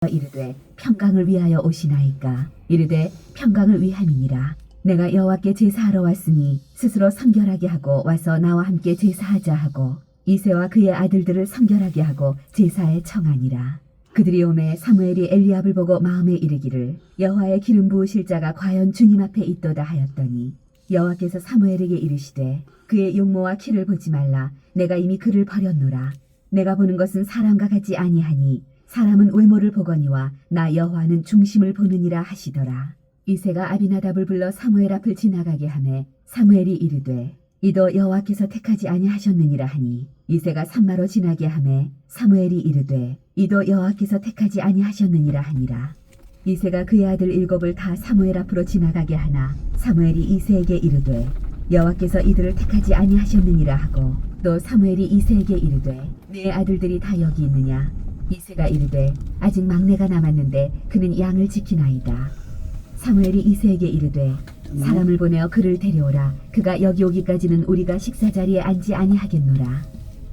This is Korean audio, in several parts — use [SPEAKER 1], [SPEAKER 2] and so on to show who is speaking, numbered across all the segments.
[SPEAKER 1] 이르되 평강을 위하여 오시나이까. 이르되 평강을 위함이니라. 내가 여호와께 제사하러 왔으니 스스로 성결하게 하고 와서 나와 함께 제사하자 하고 이새와 그의 아들들을 성결하게 하고 제사에 청하니라. 그들이 오매 사무엘이 엘리압을 보고 마음에 이르기를 여호와의 기름 부으실 자가 과연 주님 앞에 있도다 하였더니 여호와께서 사무엘에게 이르시되 그의 용모와 키를 보지 말라. 내가 이미 그를 버렸노라. 내가 보는 것은 사람과 같지 아니하니 사람은 외모를 보거니와 나 여호와는 중심을 보느니라 하시더라. 이새가 아비나답을 불러 사무엘 앞을 지나가게 하매 사무엘이 이르되 이도 여호와께서 택하지 아니하셨느니라 하니 이새가 산마로 지나게 하매 사무엘이 이르되 이도 여호와께서 택하지 아니하셨느니라 하니라. 이새가 그의 아들 7을 다 사무엘 앞으로 지나가게 하나 사무엘이 이새에게 이르되 여호와께서 이들을 택하지 아니하셨느니라 하고 또 사무엘이 이새에게 이르되 네 아들들이 다 여기 있느냐. 이새가 이르되 아직 막내가 남았는데 그는 양을 지키나이다. 사무엘이 이새에게 이르되 사람을 보내어 그를 데려오라. 그가 여기 오기까지는 우리가 식사 자리에 앉지 아니하겠노라.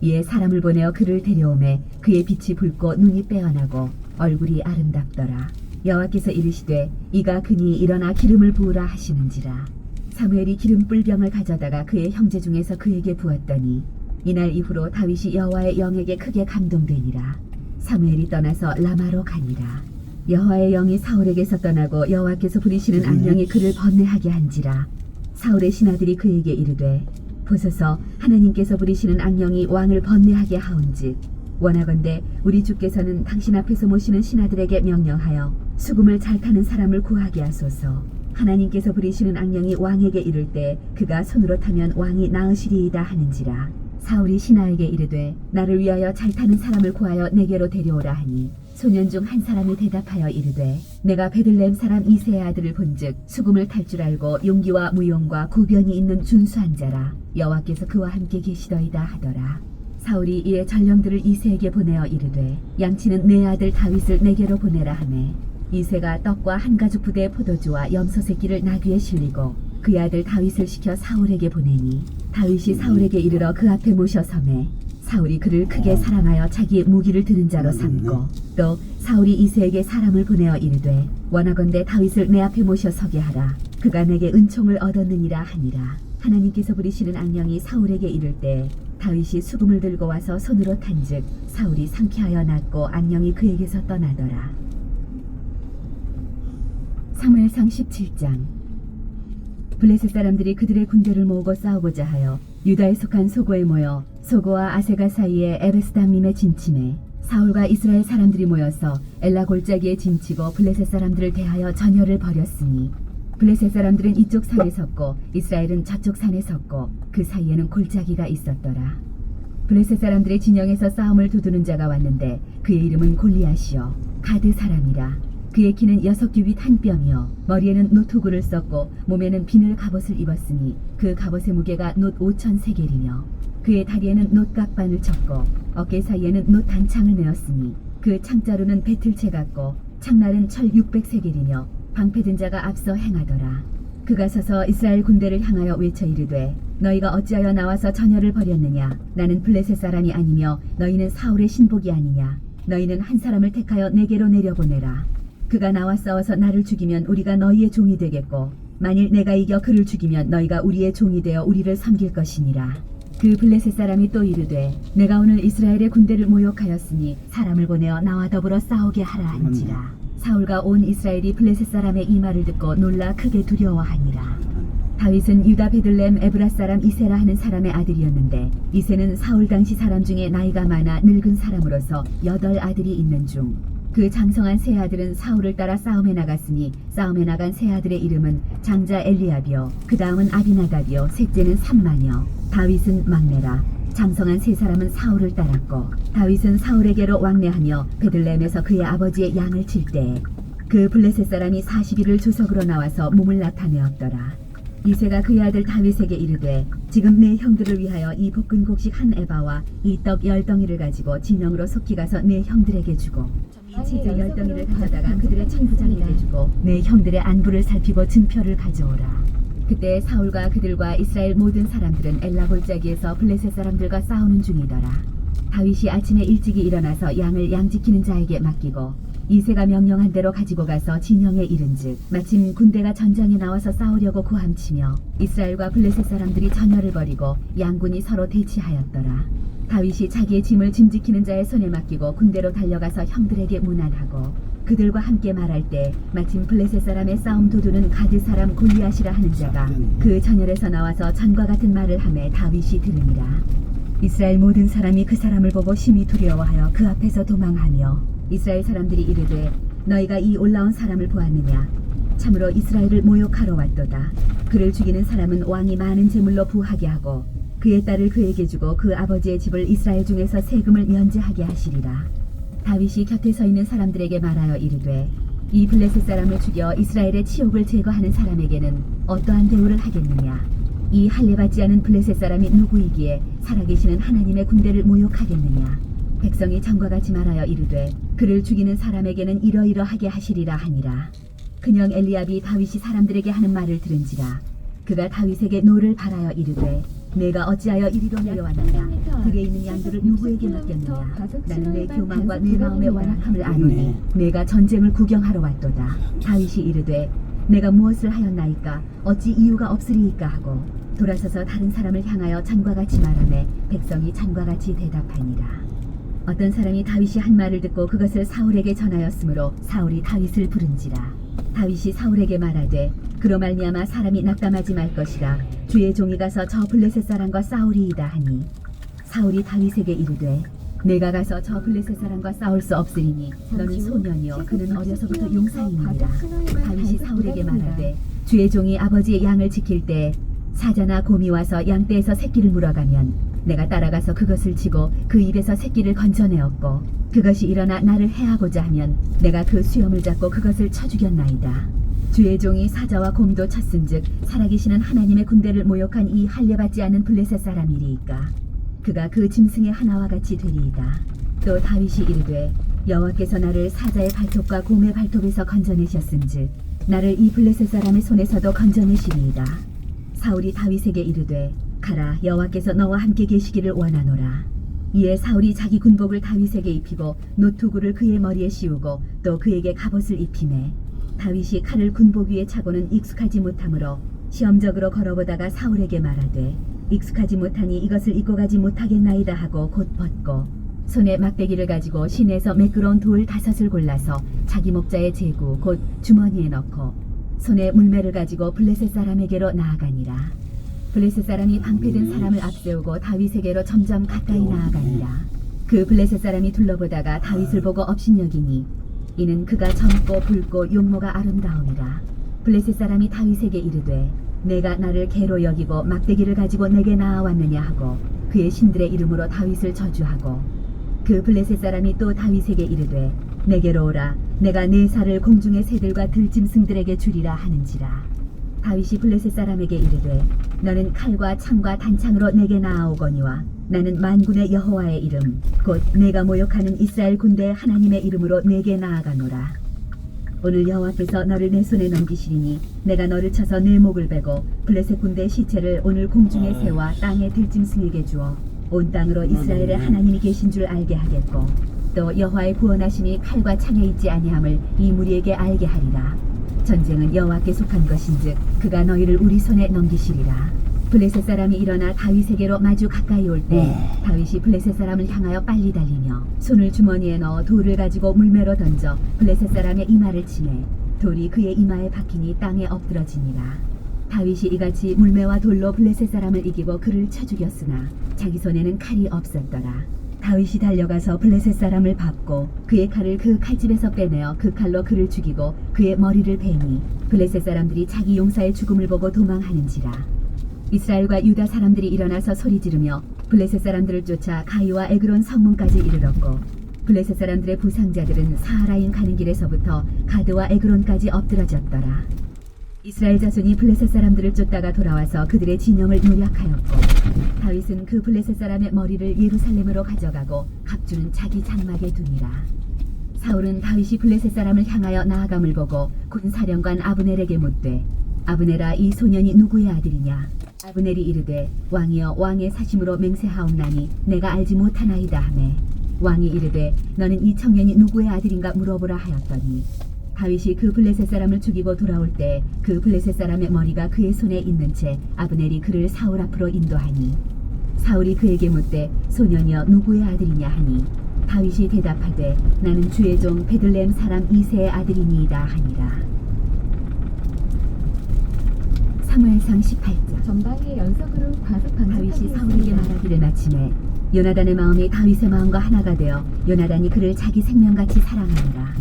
[SPEAKER 1] 이에 사람을 보내어 그를 데려오매 그의 빛이 붉고 눈이 빼어나고 얼굴이 아름답더라. 여호와께서 이르시되 이가 그니 일어나 기름을 부으라 하시는지라. 사무엘이 기름 뿔병을 가져다가 그의 형제 중에서 그에게 부었더니 이날 이후로 다윗이 여호와의 영에게 크게 감동되니라. 사무엘이 떠나서 라마로 가니라. 여호와의 영이 사울에게서 떠나고 여호와께서 부리시는 악령이 그를 번뇌하게 한지라. 사울의 신하들이 그에게 이르되 보소서 하나님께서 부리시는 악령이 왕을 번뇌하게 하온즉 원하건대 우리 주께서는 당신 앞에서 모시는 신하들에게 명령하여 수금을 잘 타는 사람을 구하게 하소서. 하나님께서 부리시는 악령이 왕에게 이를 때 그가 손으로 타면 왕이 나으시리이다 하는지라. 사울이 신하에게 이르되 나를 위하여 잘 타는 사람을 구하여 내게로 데려오라 하니 소년 중 한 사람이 대답하여 이르되 내가 베들레헴 사람 이새의 아들을 본즉 수금을 탈 줄 알고 용기와 무용과 구변이 있는 준수한 자라. 여호와께서 그와 함께 계시더이다 하더라. 사울이 이에 전령들을 이새에게 보내어 이르되 양치는 내 아들 다윗을 내게로 보내라 하매 이새가 떡과 한 가죽 부대의 포도주와 염소 새끼를 나귀에 실리고 그의 아들 다윗을 시켜 사울에게 보내니 다윗이 사울에게 이르러 그 앞에 모셔서매 사울이 그를 크게 사랑하여 자기의 무기를 드는 자로 삼고 또 사울이 이새에게 사람을 보내어 이르되 원하건대 다윗을 내 앞에 모셔 서게 하라. 그가 내게 은총을 얻었느니라 하니라. 하나님께서 부리시는 악령이 사울에게 이를 때 다윗이 수금을 들고 와서 손으로 탄즉 사울이 상쾌하여 낫고 악령이 그에게서 떠나더라. 사무엘상 17장. 블레셋 사람들이 그들의 군대를 모으고 싸우고자 하여 유다에 속한 소고에 모여 소고와 아세가 사이에 에베스다밈에 진침해 사울과 이스라엘 사람들이 모여서 엘라 골짜기에 진치고 블레셋 사람들을 대하여 전열을 벌였으니 블레셋 사람들은 이쪽 산에 섰고 이스라엘은 저쪽 산에 섰고 그 사이에는 골짜기가 있었더라. 블레셋 사람들의 진영에서 싸움을 두드는 자가 왔는데 그의 이름은 골리앗이요 가드 사람이라. 그의 키는 6규빗 한 뼘이요 머리에는 노토구를 썼고 몸에는 비늘 갑옷을 입었으니 그 갑옷의 무게가 놋 5,000세겔이며 그의 다리에는 놋 각반을 쳤고 어깨 사이에는 놋 단창을 내었으니 그 창자루는 배틀채 같고 창날은 철 600세겔이며 방패든 자가 앞서 행하더라. 그가 서서 이스라엘 군대를 향하여 외쳐 이르되 너희가 어찌하여 나와서 전열을 벌였느냐. 나는 블레셋 사람이 아니며 너희는 사울의 신복이 아니냐. 너희는 한 사람을 택하여 내게로 내려보내라. 그가 나와 싸워서 나를 죽이면 우리가 너희의 종이 되겠고 만일 내가 이겨 그를 죽이면 너희가 우리의 종이 되어 우리를 섬길 것이니라. 그 블레셋 사람이 또 이르되 내가 오늘 이스라엘의 군대를 모욕하였으니 사람을 보내어 나와 더불어 싸우게 하라 한지라. 사울과 온 이스라엘이 블레셋 사람의 이 말을 듣고 놀라 크게 두려워하니라. 다윗은 유다 베들레헴 에브라 사람 이새라 하는 사람의 아들이었는데 이새는 사울 당시 사람 중에 나이가 많아 늙은 사람으로서 8 아들이 있는 중 그 장성한 세 아들은 사울을 따라 싸움에 나갔으니 싸움에 나간 세 아들의 이름은 장자 엘리압이요 그 다음은 아비나답이요 셋째는 삼마녀 다윗은 막내라. 장성한 세 사람은 사울을 따랐고 다윗은 사울에게로 왕래하며 베들레헴에서 그의 아버지의 양을 칠 때에 그 블레셋 사람이 40일을 조석으로 나와서 몸을 나타내었더라. 이새가 그의 아들 다윗에게 이르되 지금 내 형들을 위하여 이 볶은 곡식 한 에바와 이 떡 10덩이를 가지고 진영으로 속히 가서 내 형들에게 주고 이 치즈 10덩이를 가져다가 그들의 천부장에게 주고 내 형들의 안부를 살피고 증표를 가져오라. 그때 사울과 그들과 이스라엘 모든 사람들은 엘라 골짜기에서 블레셋 사람들과 싸우는 중이더라. 다윗이 아침에 일찍이 일어나서 양을 양지키는 자에게 맡기고 이새가 명령한 대로 가지고 가서 진영에 이른즉 마침 군대가 전장에 나와서 싸우려고 고함치며 이스라엘과 블레셋 사람들이 전열을 벌이고 양군이 서로 대치하였더라. 다윗이 자기의 짐을 짐지키는 자의 손에 맡기고 군대로 달려가서 형들에게 문안하고 그들과 함께 말할 때 마침 블레셋 사람의 싸움 도두는 가드 사람 골리앗이라 하는 자가 그 전열에서 나와서 전과 같은 말을 하매 다윗이 들으니라. 이스라엘 모든 사람이 그 사람을 보고 심히 두려워하여 그 앞에서 도망하며 이스라엘 사람들이 이르되 너희가 이 올라온 사람을 보았느냐? 참으로 이스라엘을 모욕하러 왔도다. 그를 죽이는 사람은 왕이 많은 제물로 부하게 하고 그의 딸을 그에게 주고 그 아버지의 집을 이스라엘 중에서 세금을 면제하게 하시리라. 다윗이 곁에 서 있는 사람들에게 말하여 이르되 이 블레셋 사람을 죽여 이스라엘의 치욕을 제거하는 사람에게는 어떠한 대우를 하겠느냐? 이 할례받지 않은 블레셋 사람이 누구이기에 살아계시는 하나님의 군대를 모욕하겠느냐? 백성이 전과 같이 말하여 이르되 그를 죽이는 사람에게는 이러이러하게 하시리라 하니라. 그녕 엘리압이 다윗이 사람들에게 하는 말을 들은지라. 그가 다윗에게 노를 바라여 이르되 내가 어찌하여 이리로 내려왔느냐? 들에 있는 양들을 누구에게 맡겼느냐? 나는 내 교만과 내 마음의 완악함을 아노니 내가 전쟁을 구경하러 왔도다. 다윗이 이르되 내가 무엇을 하였나이까? 어찌 이유가 없으리이까 하고 돌아서서 다른 사람을 향하여 전과 같이 말하매 백성이 전과 같이 대답하니라. 어떤 사람이 다윗이 한 말을 듣고 그것을 사울에게 전하였으므로 사울이 다윗을 부른지라. 다윗이 사울에게 말하되 그로 말미암아 사람이 낙담하지 말 것이라. 주의 종이 가서 저 블레셋 사람과 싸우리이다 하니 사울이 다윗에게 이르되 내가 가서 저 블레셋 사람과 싸울 수 없으리니 너는 소년이요 그는 어려서부터 용사이니라. 다윗이 사울에게 말하되 주의 종이 아버지의 양을 지킬 때 사자나 곰이 와서 양떼에서 새끼를 물어가면 내가 따라가서 그것을 치고 그 입에서 새끼를 건져내었고 그것이 일어나 나를 해하고자 하면 내가 그 수염을 잡고 그것을 쳐 죽였나이다. 주의 종이 사자와 곰도 쳤은즉 살아계시는 하나님의 군대를 모욕한 이 할례받지 않은 블레셋 사람이리이까. 그가 그 짐승의 하나와 같이 되리이다. 또 다윗이 이르되 여호와께서 나를 사자의 발톱과 곰의 발톱에서 건져내셨은즉 나를 이 블레셋 사람의 손에서도 건져내시리이다. 사울이 다윗에게 이르되 가라, 여호와께서 너와 함께 계시기를 원하노라. 이에 사울이 자기 군복을 다윗에게 입히고 노투구를 그의 머리에 씌우고 또 그에게 갑옷을 입히매 다윗이 칼을 군복 위에 차고는 익숙하지 못하므로 시험적으로 걸어보다가 사울에게 말하되 익숙하지 못하니 이것을 입고 가지 못하겠나이다 하고 곧 벗고 손에 막대기를 가지고 시내에서 매끄러운 돌 5을 골라서 자기 목자의 제구 곧 주머니에 넣고 손에 물매를 가지고 블레셋 사람에게로 나아가니라. 블레셋 사람이 방패든 사람을 앞세우고 다윗에게로 점점 가까이 나아가니라. 그 블레셋 사람이 둘러보다가 다윗을 보고 업신여기니 이는 그가 젊고 붉고 용모가 아름다움이라. 블레셋 사람이 다윗에게 이르되 내가 나를 개로 여기고 막대기를 가지고 내게 나아왔느냐 하고 그의 신들의 이름으로 다윗을 저주하고 그 블레셋 사람이 또 다윗에게 이르되 내게로 오라. 내가 네 살을 공중의 새들과 들짐승들에게 주리라 하는지라. 다윗이 블레셋 사람에게 이르되 너는 칼과 창과 단창으로 내게 나아오거니와 나는 만군의 여호와의 이름 곧 내가 모욕하는 이스라엘 군대 하나님의 이름으로 내게 나아가노라. 오늘 여호와께서 너를 내 손에 넘기시리니 내가 너를 쳐서 내 목을 베고 블레셋 군대 시체를 오늘 공중의 새와 땅의 들짐승에게 주어 온 땅으로 이스라엘의 하나님이 계신 줄 알게 하겠고 또 여호와의 구원하심이 칼과 창에 있지 아니함을 이 무리에게 알게 하리라. 전쟁은 여호와께 속한 것인즉 그가 너희를 우리 손에 넘기시리라. 블레셋 사람이 일어나 다윗에게로 마주 가까이 올 때 다윗이 블레셋 사람을 향하여 빨리 달리며 손을 주머니에 넣어 돌을 가지고 물매로 던져 블레셋 사람의 이마를 치매 돌이 그의 이마에 박히니 땅에 엎드러지니라. 다윗이 이같이 물매와 돌로 블레셋 사람을 이기고 그를 쳐 죽였으나 자기 손에는 칼이 없었더라. 다윗이 달려가서 블레셋 사람을 밟고 그의 칼을 그 칼집에서 빼내어 그 칼로 그를 죽이고 그의 머리를 베니 블레셋 사람들이 자기 용사의 죽음을 보고 도망하는지라. 이스라엘과 유다 사람들이 일어나서 소리 지르며 블레셋 사람들을 쫓아 가이와 에그론 성문까지 이르렀고 블레셋 사람들의 부상자들은 사하라임 가는 길에서부터 가드와 에그론까지 엎드러졌더라. 이스라엘 자손이 블레셋 사람들을 쫓다가 돌아와서 그들의 진영을 노략하였고 다윗은 그 블레셋 사람의 머리를 예루살렘으로 가져가고 갑주는 자기 장막에 두니라. 사울은 다윗이 블레셋 사람을 향하여 나아감을 보고 군 사령관 아브넬에게 묻되 아브넬아 이 소년이 누구의 아들이냐? 아브넬이 이르되 왕이여 왕의 사심으로 맹세하옵나니 내가 알지 못하나이다 하매 왕이 이르되 너는 이 청년이 누구의 아들인가 물어보라 하였더니 다윗이 그 블레셋 사람을 죽이고 돌아올 때 그 블레셋 사람의 머리가 그의 손에 있는 채 아브넬이 그를 사울 앞으로 인도하니 사울이 그에게 묻되 소년이여 누구의 아들이냐 하니 다윗이 대답하되 나는 주의 종 베들레헴 사람 이새의 아들이니이다 하니라. 사무엘상 18장.
[SPEAKER 2] 전방의 연속으로 과속 방지턱이
[SPEAKER 1] 다윗이 사울에게
[SPEAKER 2] 있습니다.
[SPEAKER 1] 말하기를 마치매 요나단의 마음이 다윗의 마음과 하나가 되어 요나단이 그를 자기 생명같이 사랑하니라.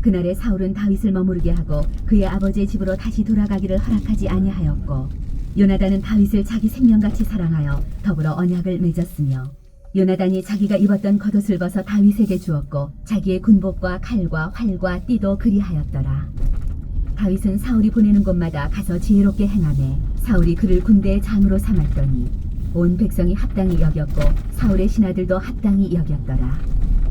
[SPEAKER 1] 그날에 사울은 다윗을 머무르게 하고 그의 아버지의 집으로 다시 돌아가기를 허락하지 아니하였고 요나단은 다윗을 자기 생명같이 사랑하여 더불어 언약을 맺었으며 요나단이 자기가 입었던 겉옷을 벗어 다윗에게 주었고 자기의 군복과 칼과 활과 띠도 그리하였더라. 다윗은 사울이 보내는 곳마다 가서 지혜롭게 행하매 사울이 그를 군대의 장으로 삼았더니 온 백성이 합당히 여겼고 사울의 신하들도 합당히 여겼더라.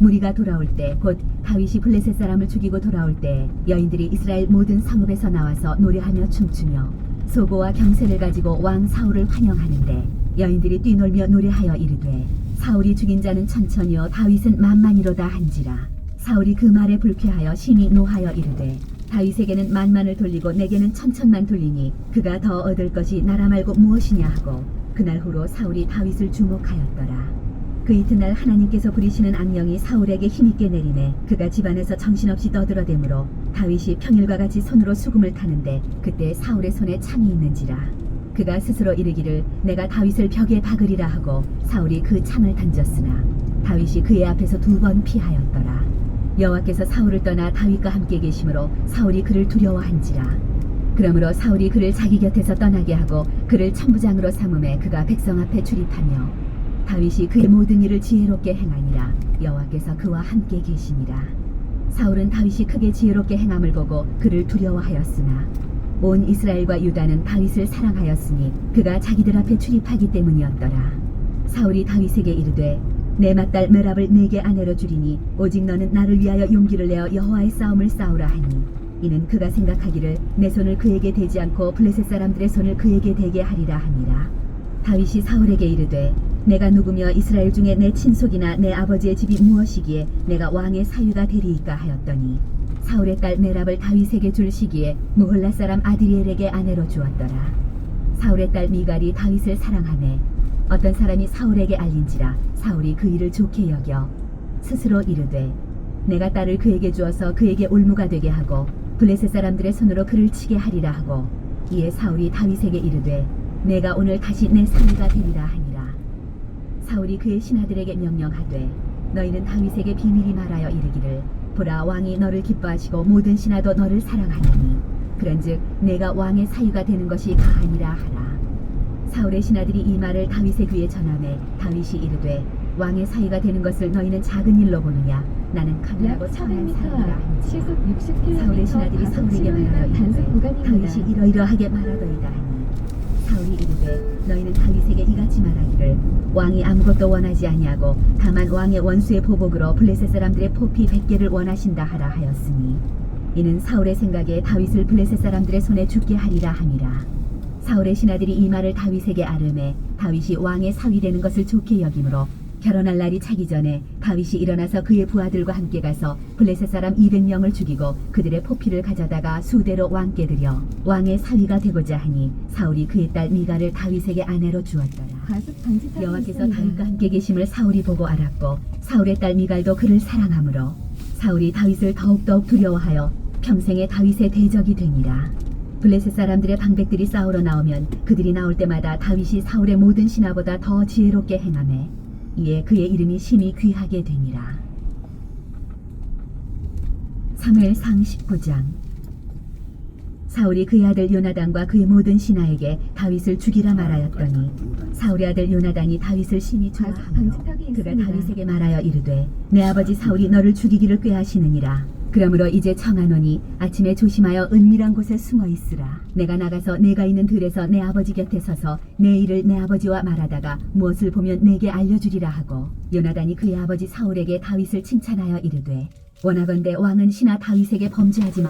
[SPEAKER 1] 무리가 돌아올 때 곧 다윗이 블레셋 사람을 죽이고 돌아올 때 여인들이 이스라엘 모든 성읍에서 나와서 노래하며 춤추며 소고와 경세를 가지고 왕 사울을 환영하는데 여인들이 뛰놀며 노래하여 이르되 사울이 죽인 자는 천천히요 다윗은 만만이로다 한지라. 사울이 그 말에 불쾌하여 심히 노하여 이르되 다윗에게는 만만을 돌리고 내게는 천천만 돌리니 그가 더 얻을 것이 나라 말고 무엇이냐 하고 그날 후로 사울이 다윗을 주목하였더라. 그 이튿날 하나님께서 부리시는 악령이 사울에게 힘있게 내리매 그가 집안에서 정신없이 떠들어대므로 다윗이 평일과 같이 손으로 수금을 타는데 그때 사울의 손에 창이 있는지라. 그가 스스로 이르기를 내가 다윗을 벽에 박으리라 하고 사울이 그 창을 던졌으나 다윗이 그의 앞에서 2번 피하였더라. 여호와께서 사울을 떠나 다윗과 함께 계심으로 사울이 그를 두려워한지라. 그러므로 사울이 그를 자기 곁에서 떠나게 하고 그를 천부장으로 삼음에 그가 백성 앞에 출입하며 다윗이 그의 모든 일을 지혜롭게 행하니라. 여호와께서 그와 함께 계시니라. 사울은 다윗이 크게 지혜롭게 행함을 보고 그를 두려워하였으나 온 이스라엘과 유다는 다윗을 사랑하였으니 그가 자기들 앞에 출입하기 때문이었더라. 사울이 다윗에게 이르되 내 맏딸 메랍을 내게 아내로 주리니 오직 너는 나를 위하여 용기를 내어 여호와의 싸움을 싸우라 하니 이는 그가 생각하기를 내 손을 그에게 대지 않고 블레셋 사람들의 손을 그에게 대게 하리라 하니라. 다윗이 사울에게 이르되 내가 누구며 이스라엘 중에 내 친속이나 내 아버지의 집이 무엇이기에 내가 왕의 사위가 되리이까 하였더니 사울의 딸 메랍을 다윗에게 줄 시기에 무홀라 사람 아드리엘에게 아내로 주었더라. 사울의 딸 미갈이 다윗을 사랑하매 어떤 사람이 사울에게 알린지라 사울이 그 일을 좋게 여겨 스스로 이르되 내가 딸을 그에게 주어서 그에게 올무가 되게 하고 블레셋 사람들의 손으로 그를 치게 하리라 하고 이에 사울이 다윗에게 이르되 내가 오늘 다시 내 사위가 되리라 하니라. 사울이 그의 신하들에게 명령하되 너희는 다윗에게 비밀히 말하여 이르기를 보라 왕이 너를 기뻐하시고 모든 신하도 너를 사랑하나니 그런즉 내가 왕의 사위가 되는 것이 가하니라 하라. 사울의 신하들이 이 말을 다윗의 귀에 전하매 다윗이 이르되 왕의 사위가 되는 것을 너희는 작은 일로 보느냐 나는
[SPEAKER 2] 약
[SPEAKER 1] 강하고 선한
[SPEAKER 2] 1100m
[SPEAKER 1] 사람이라
[SPEAKER 2] 앞
[SPEAKER 1] 한지라.
[SPEAKER 2] 시속 60km
[SPEAKER 1] 사울의 신하들이
[SPEAKER 2] 과속
[SPEAKER 1] 사울에게 말하여
[SPEAKER 2] 7일간 단속
[SPEAKER 1] 이르되
[SPEAKER 2] 구간입니다.
[SPEAKER 1] 다윗이 이러이러하게 말하더이다 하니 사울이 이르되 너희는 다윗에게 이같이 말하기를 왕이 아무것도 원하지 아니하고 다만 왕의 원수의 보복으로 블레셋 사람들의 포피 100개를 원하신다 하라 하였으니 이는 사울의 생각에 다윗을 블레셋 사람들의 손에 죽게 하리라 함이라. 사울의 신하들이 이 말을 다윗에게 아뢰매 다윗이 왕의 사위 되는 것을 좋게 여기므로 결혼할 날이 차기 전에 다윗이 일어나서 그의 부하들과 함께 가서 블레셋 사람 200명을 죽이고 그들의 포피를 가져다가 수대로 왕께 드려 왕의 사위가 되고자 하니 사울이 그의 딸 미갈을 다윗에게 아내로 주었더라.
[SPEAKER 2] 과속 방지턱이
[SPEAKER 1] 여호와께서
[SPEAKER 2] 있습니다.
[SPEAKER 1] 다윗과 함께 계심을 사울이 보고 알았고 사울의 딸 미갈도 그를 사랑하므로 사울이 다윗을 더욱더욱 두려워하여 평생에 다윗의 대적이 되니라. 블레셋 사람들의 방백들이 싸우러 나오면 그들이 나올 때마다 다윗이 사울의 모든 신하보다 더 지혜롭게 행하매 이에 그의 이름이 심히 귀하게 되니라. 사무엘상 19장. 사울이 그의 아들 요나단과 그의 모든 신하에게 다윗을 죽이라 말하였더니 사울의 아들 요나단이 다윗을 심히 좋아하므로
[SPEAKER 2] 방지턱이
[SPEAKER 1] 그가
[SPEAKER 2] 있습니다.
[SPEAKER 1] 다윗에게 말하여 이르되 내 아버지 사울이 너를 죽이기를 꾀하시느니라. 그러므로 이제 청하노니 아침에 조심하여 은밀한 곳에 숨어 있으라. 내가 나가서 내가 있는 들에서 내 아버지 곁에 서서 내 일을 내 아버지와 말하다가 무엇을 보면 내게 알려주리라 하고 요나단이 그의 아버지 사울에게 다윗을 칭찬하여 이르되 원하건대 왕은 신하 다윗에게 범죄하지 마.